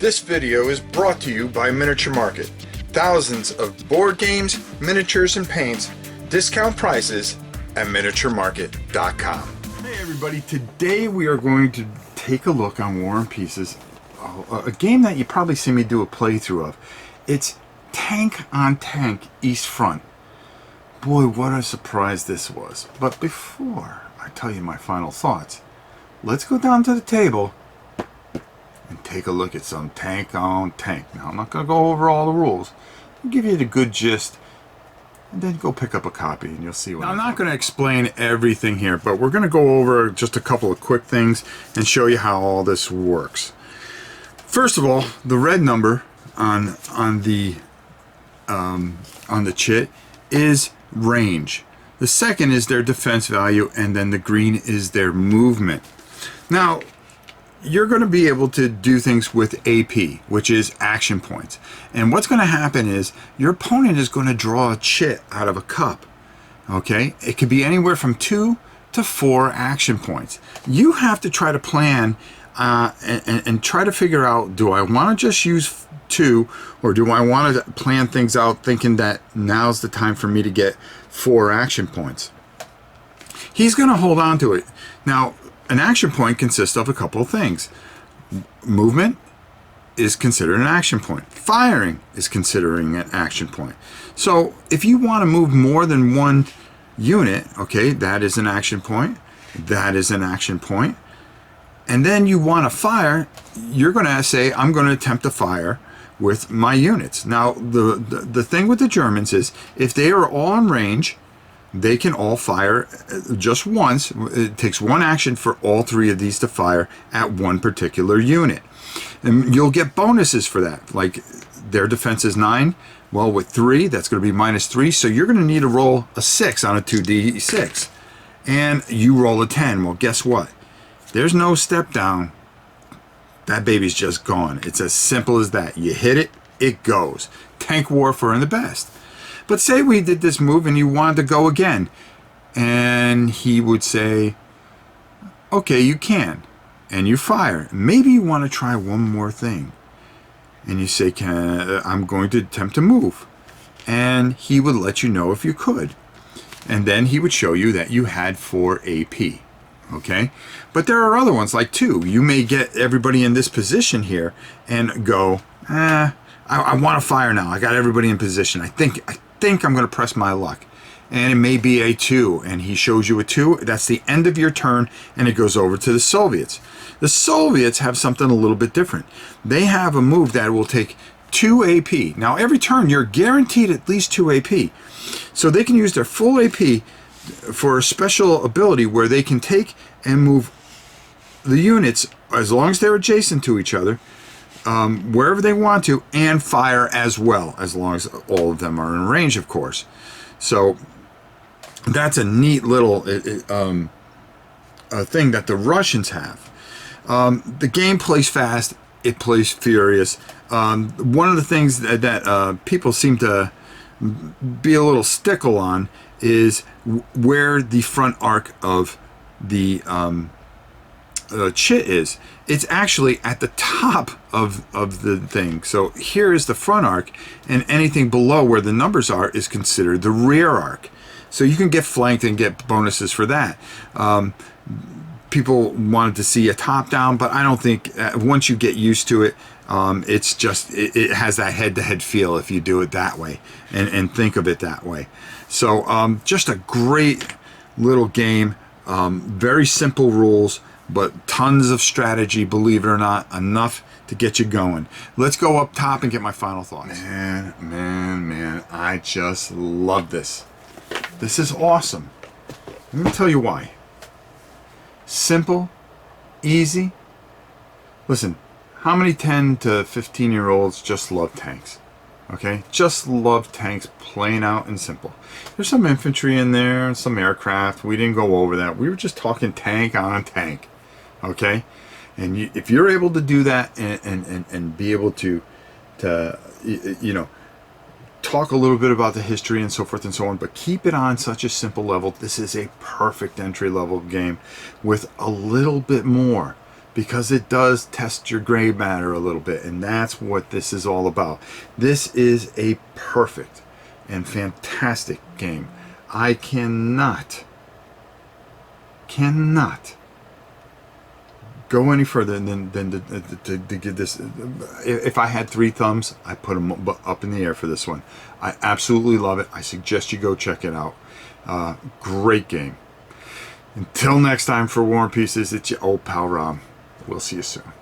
This video is brought to you by Miniature Market. Thousands of board games, miniatures, and paints, discount prices at miniaturemarket.com. Hey everybody, today we are going to take a look on War and Pieces, a game that you probably see me do a playthrough of. It's Tank on Tank East Front. Boy, what a surprise this was. But before I tell you my final thoughts, let's go down to the table and take a look at some Tank on Tank. Now, I'm not going to go over all the rules. I'll give you the good gist, and then go pick up a copy and you'll see what I'm not going to explain everything here, but we're going to go over just a couple of quick things and show you how all this works. First of all, the red number on the chit is range. The second is their defense value, and then the green is their movement. Now, you're going to be able to do things with AP, which is action points. And what's going to happen is your opponent is going to draw a chit out of a cup. Okay? It could be anywhere from 2 to 4 action points. You have to try to plan and try to figure out, do I want to just use 2, or do I want to plan things out thinking that now's the time for me to get 4 action points? He's going to hold on to it. Now, an action point consists of a couple of things. Movement is considered an action point. Firing is considering an action point. So if you want to move more than one unit, okay, that is an action point. That is an action point. And then you want to fire, you're going to say, I'm going to attempt to fire with my units. Now, the thing with the Germans is, if they are all in range, they can all fire just once. It takes one action for all 3 of these to fire at one particular unit. And you'll get bonuses for that. Like their defense is 9. Well, with 3, that's going to be -3. So you're going to need to roll a 6 on a 2d6. And you roll a 10. Well, guess what? There's no step down. That baby's just gone. It's as simple as that. You hit it, it goes. Tank warfare and the best. But say we did this move and you wanted to go again, and he would say, okay, you can, and you fire. Maybe you want to try one more thing, and you say, I'm going to attempt to move, and he would let you know if you could, and then he would show you that you had 4 AP. Okay, but there are other ones like 2. You may get everybody in this position here and go, I want to fire now. I got everybody in position. I think I'm going to press my luck. And it may be a 2, and he shows you a 2. That's the end of your turn, and it goes over to the Soviets. The Soviets have something a little bit different. They have a move that will take 2 AP. Now, every turn, you're guaranteed at least 2 AP. So they can use their full AP for a special ability where they can take and move the units, as long as they're adjacent to each other, wherever they want to, and fire as well, as long as all of them are in range, of course. So that's a neat little thing that the Russians have. The game plays fast, it plays furious. One of the things that people seem to be a little stickle on is where the front arc of the chit is. It's actually at the top of the thing. So here is the front arc, and anything below where the numbers are is considered the rear arc. So you can get flanked and get bonuses for that. People wanted to see a top down, but I don't think once you get used to it, it's just it has that head-to-head feel if you do it that way and think of it that way. So just a great little game. Very simple rules, but tons of strategy, believe it or not, enough to get you going. Let's go up top and get my final thoughts. Man, I just love this. This is awesome. Let me tell you why. Simple, easy. Listen, how many 10 to 15-year-olds just love tanks? Okay, just love tanks, plain out and simple. There's some infantry in there and some aircraft. We didn't go over that. We were just talking tank on tank. Okay, and if you're able to do that and be able to you know, talk a little bit about the history and so forth and so on, but keep it on such a simple level, this is a perfect entry level game with a little bit more because it does test your gray matter a little bit, and that's what this is all about. This is a perfect and fantastic game. I cannot go any further than to give this. If I had 3 thumbs, I put them up in the air for this one. I absolutely love it. I suggest you go check it out. Great game. Until next time, for War and Pieces, it's your old pal Rob. We'll see you soon.